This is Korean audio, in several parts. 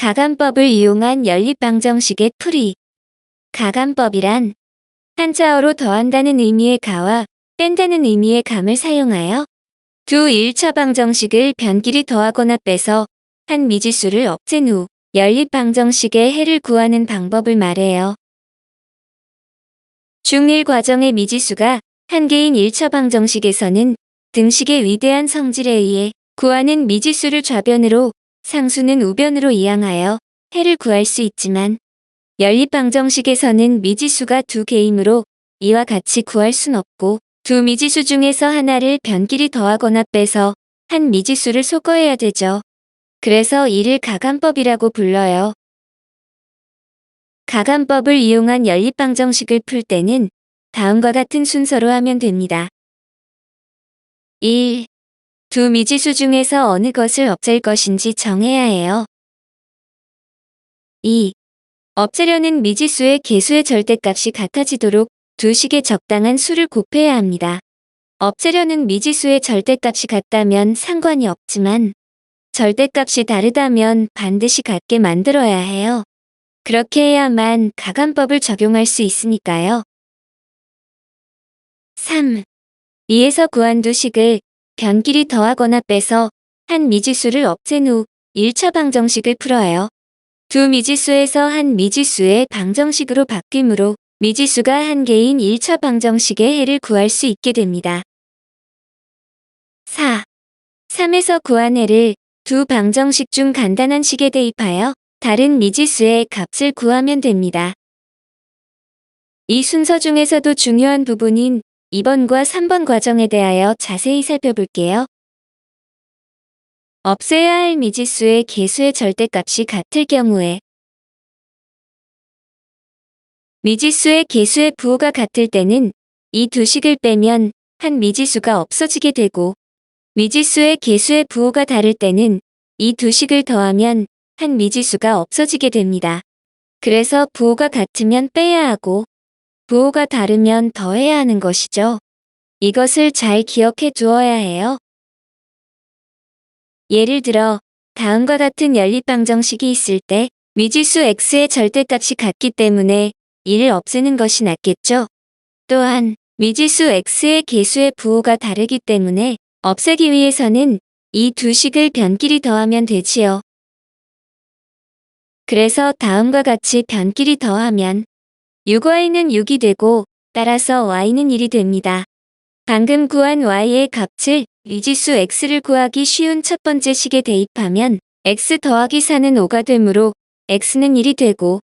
가감법을 이용한 연립방정식의 풀이. 가감법이란 한자어로 더한다는 의미의 가와 뺀다는 의미의 감을 사용하여 두 1차 방정식을 변끼리 더하거나 빼서 한 미지수를 없앤 후 연립방정식의 해를 구하는 방법을 말해요. 중1 과정의 미지수가 한 개인 1차 방정식에서는 등식의 위대한 성질에 의해 구하는 미지수를 좌변으로, 상수는 우변으로 이항하여 해를 구할 수 있지만 연립방정식에서는 미지수가 두 개이므로 이와 같이 구할 순 없고 두 미지수 중에서 하나를 변끼리 더하거나 빼서 한 미지수를 소거해야 되죠. 그래서 이를 가감법이라고 불러요. 가감법을 이용한 연립방정식을 풀 때는 다음과 같은 순서로 하면 됩니다. 1. 두 미지수 중에서 어느 것을 없앨 것인지 정해야 해요. 2. 없애려는 미지수의 개수의 절대값이 같아지도록 두 식의 적당한 수를 곱해야 합니다. 없애려는 미지수의 절대값이 같다면 상관이 없지만 절대값이 다르다면 반드시 같게 만들어야 해요. 그렇게 해야만 가감법을 적용할 수 있으니까요. 3. 위에서 구한 두 식을 변끼리 더하거나 빼서 한 미지수를 없앤 후 1차 방정식을 풀어요. 두 미지수에서 한 미지수의 방정식으로 바뀌므로 미지수가 한 개인 1차 방정식의 해를 구할 수 있게 됩니다. 4. 3에서 구한 해를 두 방정식 중 간단한 식에 대입하여 다른 미지수의 값을 구하면 됩니다. 이 순서 중에서도 중요한 부분인 2번과 3번 과정에 대하여 자세히 살펴볼게요. 없애야 할 미지수의 개수의 절대값이 같을 경우에 미지수의 개수의 부호가 같을 때는 이 두 식을 빼면 한 미지수가 없어지게 되고 미지수의 개수의 부호가 다를 때는 이 두 식을 더하면 한 미지수가 없어지게 됩니다. 그래서 부호가 같으면 빼야 하고 부호가 다르면 더해야 하는 것이죠. 이것을 잘 기억해 두어야 해요. 예를 들어 다음과 같은 연립방정식이 있을 때 미지수 x의 절대값이 같기 때문에 이를 없애는 것이 낫겠죠. 또한 미지수 x의 개수의 부호가 다르기 때문에 없애기 위해서는 이 두 식을 변끼리 더하면 되지요. 그래서 다음과 같이 변끼리 더하면 6y는 6이 되고 따라서 y는 1이 됩니다. 방금 구한 y의 값을 미지수 x를 구하기 쉬운 첫 번째 식에 대입하면 x 더하기 4는 5가 되므로 x는 1이 되고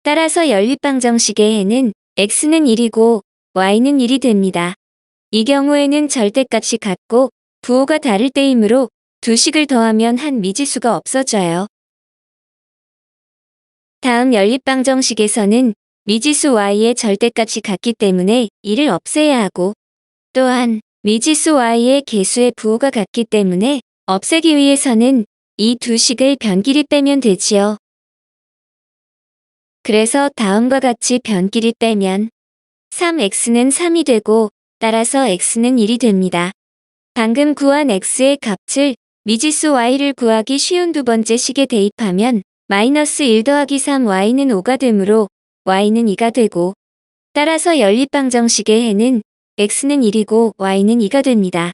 따라서 연립방정식의 해는 x는 1이고 y는 1이 됩니다. 이 경우에는 절대값이 같고 부호가 다를 때이므로 두 식을 더하면 한 미지수가 없어져요. 다음 연립방정식에서는 미지수 y의 절대값이 같기 때문에 이를 없애야 하고 또한 미지수 y의 개수의 부호가 같기 때문에 없애기 위해서는 이 두 식을 변끼리 빼면 되지요. 그래서 다음과 같이 변끼리 빼면 3x는 3이 되고 따라서 x는 1이 됩니다. 방금 구한 x의 값을 미지수 y를 구하기 쉬운 두 번째 식에 대입하면 마이너스 1 더하기 3y는 5가 되므로 y는 2가 되고 따라서 연립방정식의 해는 x는 1이고 y는 2가 됩니다.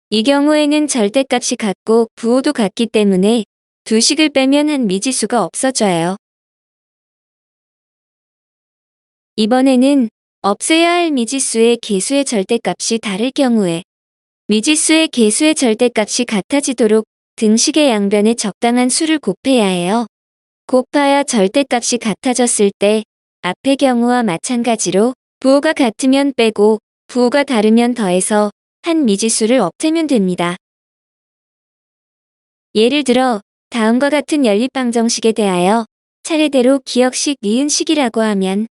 이 경우에는 절대값이 같고 부호도 같기 때문에 두 식을 빼면 한 미지수가 없어져요. 이번에는 없애야 할 미지수의 개수의 절대값이 다를 경우에 미지수의 개수의 절대값이 같아지도록 등식의 양변에 적당한 수를 곱해야 해요. 곱하여 절대값이 같아졌을 때 앞의 경우와 마찬가지로 부호가 같으면 빼고 부호가 다르면 더해서 한 미지수를 없애면 됩니다. 예를 들어 다음과 같은 연립방정식에 대하여 차례대로 기억식, 니은식이라고 하면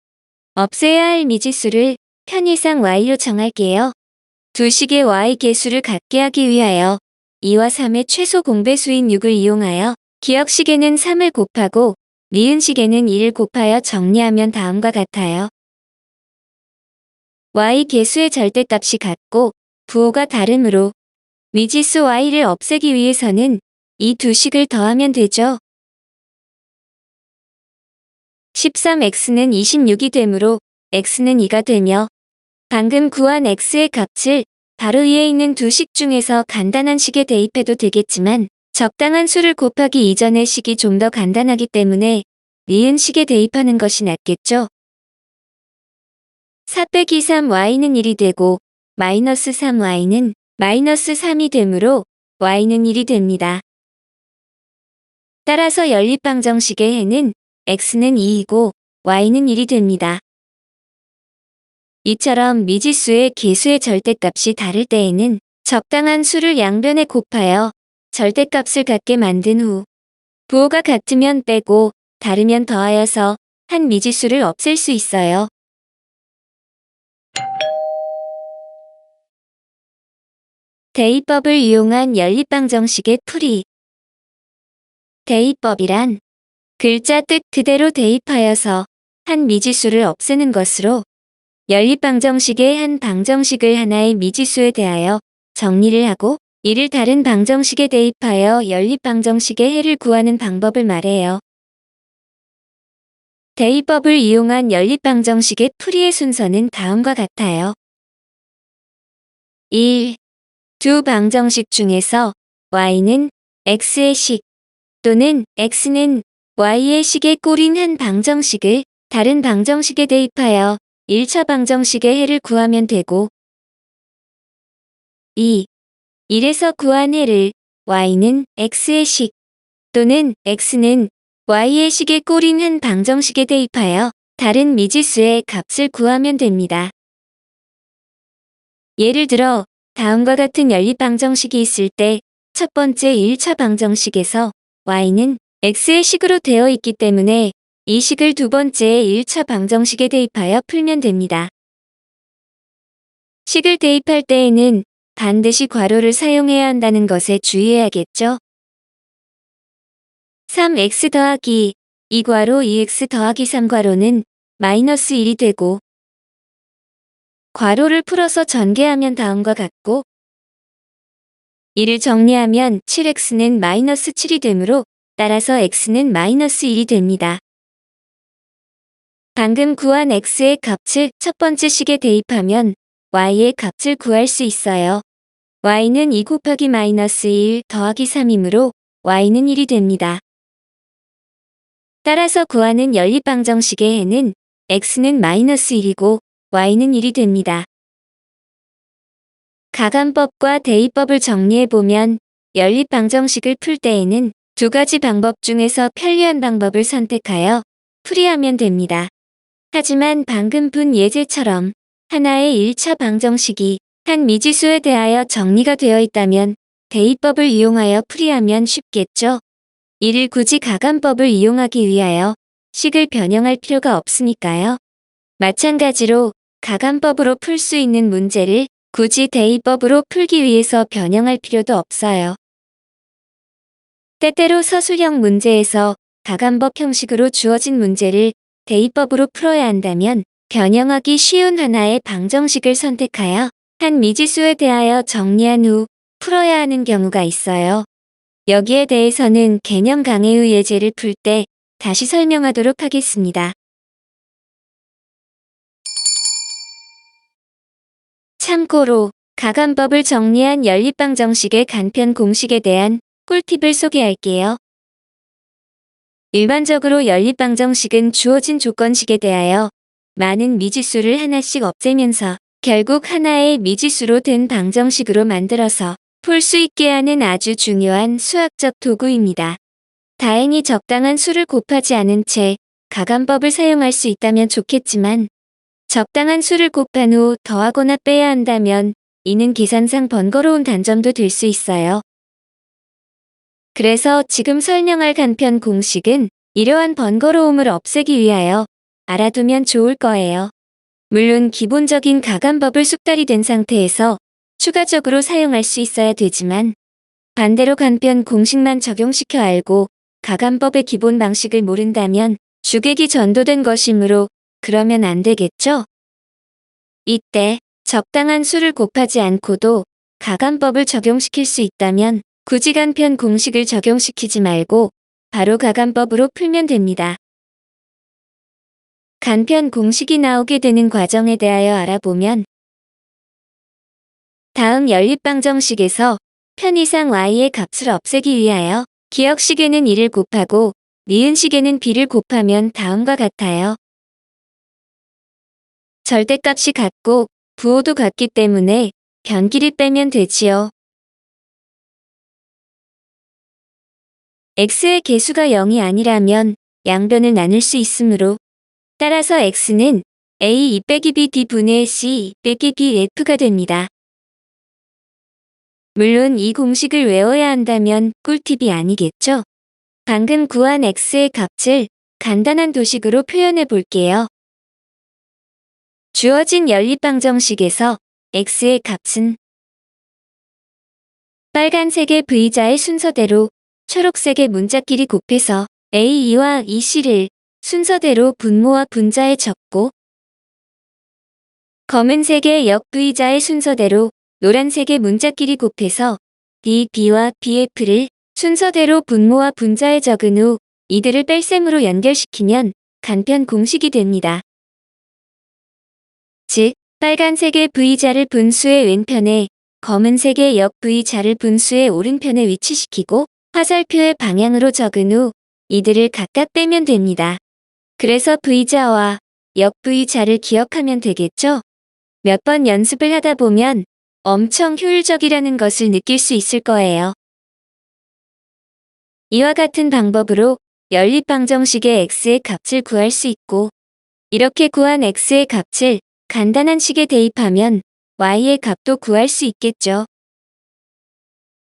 없애야 할 미지수를 편의상 y로 정할게요. 두 식의 y 개수를 같게 하기 위하여 2와 3의 최소 공배수인 6을 이용하여 기억식에는 3을 곱하고 니은식에는 2를 곱하여 정리하면 다음과 같아요. y 개수의 절대값이 같고 부호가 다르므로 미지수 y를 없애기 위해서는 이 두 식을 더하면 되죠. 13x는 26이 되므로 x는 2가 되며 방금 구한 x의 값을 바로 위에 있는 두 식 중에서 간단한 식에 대입해도 되겠지만 적당한 수를 곱하기 이전의 식이 좀 더 간단하기 때문에 니은 식에 대입하는 것이 낫겠죠. 4 빼기 3y는 1이 되고 마이너스 3y는 마이너스 3이 되므로 y는 1이 됩니다. 따라서 연립방정식의 해는 x는 2이고 y는 1이 됩니다. 이처럼 미지수의 개수의 절대값이 다를 때에는 적당한 수를 양변에 곱하여 절대값을 같게 만든 후 부호가 같으면 빼고 다르면 더하여서 한 미지수를 없앨 수 있어요. 대입법을 이용한 연립방정식의 풀이. 대입법이란 글자 뜻 그대로 대입하여서 한 미지수를 없애는 것으로 연립방정식의 한 방정식을 하나의 미지수에 대하여 정리를 하고 이를 다른 방정식에 대입하여 연립방정식의 해를 구하는 방법을 말해요. 대입법을 이용한 연립방정식의 풀이의 순서는 다음과 같아요. 1. 두 방정식 중에서 y는 x의 식 또는 x는 y의 식에 꼴인 한 방정식을 다른 방정식에 대입하여 1차 방정식의 해를 구하면 되고 2. 1에서 구한 해를 y는 x의 식 또는 x는 y의 식에 꼴인 한 방정식에 대입하여 다른 미지수의 값을 구하면 됩니다. 예를 들어 다음과 같은 연립방정식이 있을 때 첫 번째 1차 방정식에서 y는 x의 식으로 되어 있기 때문에 이 식을 두 번째 1차 방정식에 대입하여 풀면 됩니다. 식을 대입할 때에는 반드시 괄호를 사용해야 한다는 것에 주의해야겠죠. 3x 더하기 2괄호 2x 더하기 3괄호는 마이너스 1이 되고 괄호를 풀어서 전개하면 다음과 같고 이를 정리하면 7x는 마이너스 7이 되므로 따라서 x는 마이너스 1이 됩니다. 방금 구한 x의 값을 첫 번째 식에 대입하면 y의 값을 구할 수 있어요. y는 2 곱하기 마이너스 1 더하기 3이므로 y는 1이 됩니다. 따라서 구하는 연립방정식의 해는 x는 마이너스 1이고 y는 1이 됩니다. 가감법과 대입법을 정리해보면 연립방정식을 풀 때에는 두 가지 방법 중에서 편리한 방법을 선택하여 풀이하면 됩니다. 하지만 방금 본 예제처럼 하나의 1차 방정식이 한 미지수에 대하여 정리가 되어 있다면 대입법을 이용하여 풀이하면 쉽겠죠. 이를 굳이 가감법을 이용하기 위하여 식을 변형할 필요가 없으니까요. 마찬가지로 가감법으로 풀 수 있는 문제를 굳이 대입법으로 풀기 위해서 변형할 필요도 없어요. 때때로 서술형 문제에서 가감법 형식으로 주어진 문제를 대입법으로 풀어야 한다면 변형하기 쉬운 하나의 방정식을 선택하여 한 미지수에 대하여 정리한 후 풀어야 하는 경우가 있어요. 여기에 대해서는 개념 강의 후 예제를 풀 때 다시 설명하도록 하겠습니다. 참고로 가감법을 정리한 연립방정식의 간편 공식에 대한 꿀팁을 소개할게요. 일반적으로 연립방정식은 주어진 조건식에 대하여 많은 미지수를 하나씩 없애면서 결국 하나의 미지수로 된 방정식으로 만들어서 풀 수 있게 하는 아주 중요한 수학적 도구입니다. 다행히 적당한 수를 곱하지 않은 채 가감법을 사용할 수 있다면 좋겠지만 적당한 수를 곱한 후 더하거나 빼야 한다면 이는 계산상 번거로운 단점도 될 수 있어요. 그래서 지금 설명할 간편 공식은 이러한 번거로움을 없애기 위하여 알아두면 좋을 거예요. 물론 기본적인 가감법을 숙달이 된 상태에서 추가적으로 사용할 수 있어야 되지만 반대로 간편 공식만 적용시켜 알고 가감법의 기본 방식을 모른다면 주객이 전도된 것이므로 그러면 안 되겠죠? 이때 적당한 수를 곱하지 않고도 가감법을 적용시킬 수 있다면 굳이 간편 공식을 적용시키지 말고 바로 가감법으로 풀면 됩니다. 간편 공식이 나오게 되는 과정에 대하여 알아보면 다음 연립방정식에서 편의상 y의 값을 없애기 위하여 기억식에는 1을 곱하고 니은식에는 b를 곱하면 다음과 같아요. 절대값이 같고 부호도 같기 때문에 변기를 빼면 되지요. x의 개수가 0이 아니라면 양변을 나눌 수 있으므로 따라서 x는 a2 빼기 b d분의 c 빼기 bf가 됩니다. 물론 이 공식을 외워야 한다면 꿀팁이 아니겠죠? 방금 구한 x의 값을 간단한 도식으로 표현해 볼게요. 주어진 연립방정식에서 x의 값은 빨간색의 v자의 순서대로 초록색의 문자끼리 곱해서 a2와 ec를 순서대로 분모와 분자에 적고 검은색의 역 v자의 순서대로 노란색의 문자끼리 곱해서 d, b와 bf를 순서대로 분모와 분자에 적은 후 이들을 뺄셈으로 연결시키면 간편 공식이 됩니다. 즉, 빨간색의 v자를 분수의 왼편에 검은색의 역 v자를 분수의 오른편에 위치시키고 화살표의 방향으로 적은 후 이들을 각각 빼면 됩니다. 그래서 v자와 역 v자를 기억하면 되겠죠? 몇 번 연습을 하다 보면 엄청 효율적이라는 것을 느낄 수 있을 거예요. 이와 같은 방법으로 연립방정식의 x의 값을 구할 수 있고 이렇게 구한 x의 값을 간단한 식에 대입하면 y의 값도 구할 수 있겠죠.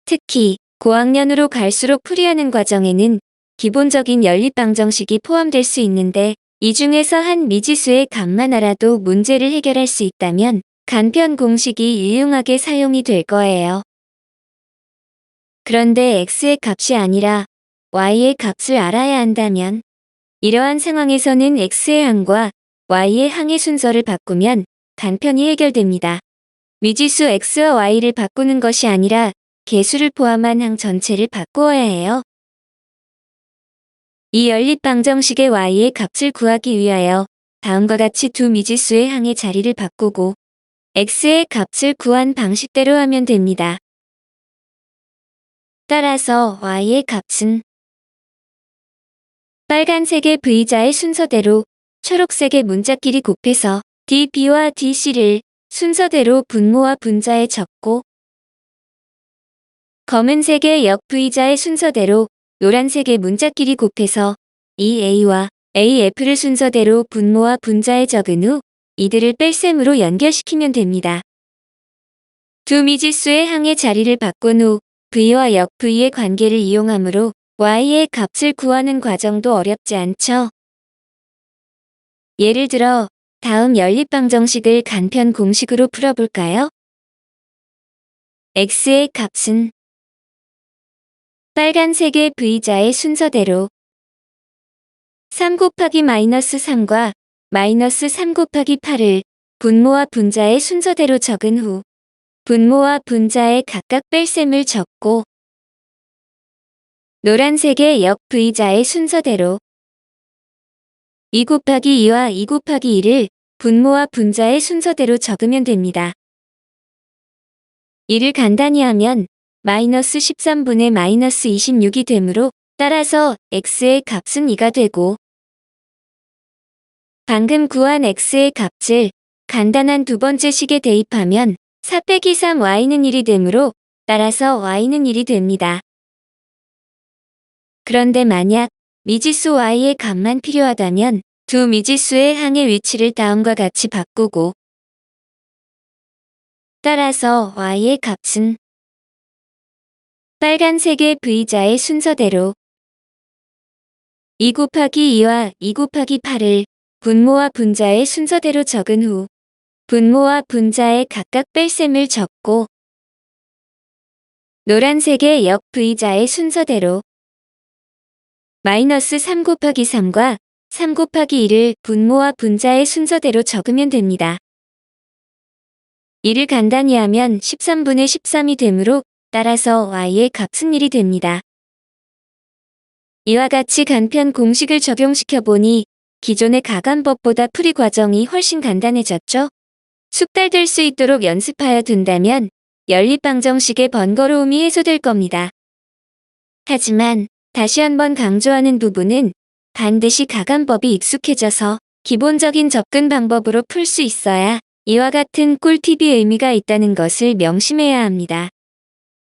특히 고학년으로 갈수록 풀이하는 과정에는 기본적인 연립방정식이 포함될 수 있는데 이 중에서 한 미지수의 값만 알아도 문제를 해결할 수 있다면 간편 공식이 유용하게 사용이 될 거예요. 그런데 x의 값이 아니라 y의 값을 알아야 한다면 이러한 상황에서는 x의 항과 y의 항의 순서를 바꾸면 간편히 해결됩니다. 미지수 x와 y를 바꾸는 것이 아니라 개수를 포함한 항 전체를 바꾸어야 해요. 이 연립방정식의 y의 값을 구하기 위하여 다음과 같이 두 미지수의 항의 자리를 바꾸고 x의 값을 구한 방식대로 하면 됩니다. 따라서 y의 값은 빨간색의 v자의 순서대로 초록색의 문자끼리 곱해서 d, b와 dc를 순서대로 분모와 분자에 적고 검은색의 역 v자의 순서대로 노란색의 문자끼리 곱해서 이 a와 af를 순서대로 분모와 분자에 적은 후 이들을 뺄셈으로 연결시키면 됩니다. 두 미지수의 항의 자리를 바꾼 후 v와 역 v의 관계를 이용하므로 y의 값을 구하는 과정도 어렵지 않죠. 예를 들어 다음 연립방정식을 간편 공식으로 풀어볼까요? x의 값은 빨간색의 v자의 순서대로 3 곱하기 마이너스 3과 마이너스 3 곱하기 8을 분모와 분자의 순서대로 적은 후 분모와 분자에 각각 뺄셈을 적고 노란색의 역 v자의 순서대로 2 곱하기 2와 2 곱하기 2를 분모와 분자의 순서대로 적으면 됩니다. 이를 간단히 하면 마이너스 13분의 마이너스 26이 되므로 따라서 x의 값은 2가 되고 방금 구한 x의 값을 간단한 두 번째 식에 대입하면 4 빼기 3y는 1이 되므로 따라서 y는 1이 됩니다. 그런데 만약 미지수 y의 값만 필요하다면 두 미지수의 항의 위치를 다음과 같이 바꾸고 따라서 y의 값은 빨간색의 v자의 순서대로 2 곱하기 2와 2 곱하기 8을 분모와 분자의 순서대로 적은 후 분모와 분자에 각각 뺄셈을 적고 노란색의 역 v자의 순서대로 마이너스 3 곱하기 3과 3 곱하기 2를 분모와 분자의 순서대로 적으면 됩니다. 이를 간단히 하면 13분의 13이 되므로 따라서 y의 값은 1이 됩니다. 이와 같이 간편 공식을 적용시켜 보니 기존의 가감법보다 풀이 과정이 훨씬 간단해졌죠? 숙달될 수 있도록 연습하여 둔다면 연립방정식의 번거로움이 해소될 겁니다. 하지만 다시 한번 강조하는 부분은 반드시 가감법이 익숙해져서 기본적인 접근 방법으로 풀 수 있어야 이와 같은 꿀팁이 의미가 있다는 것을 명심해야 합니다.